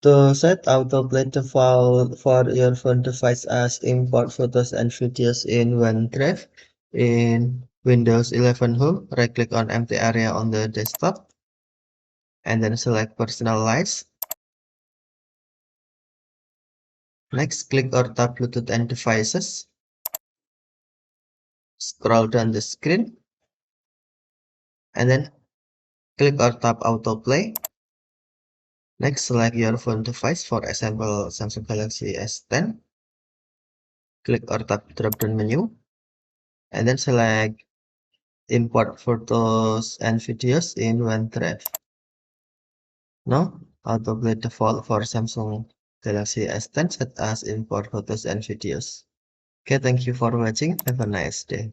To set autoplay default for your phone device as import photos and videos in OneDrive in Windows 11 Home, right-click on empty area on the desktop and then select Personalize. Next, click or tap Bluetooth and Devices. Scroll down the screen and then click or tap Autoplay. Next, select your phone device, for example, Samsung Galaxy S10. Click or tap drop-down menu and then select Import photos and videos in OneDrive. Now, autoplay default for Samsung Galaxy S10 set as import photos and videos. Okay, thank you for watching. Have a nice day.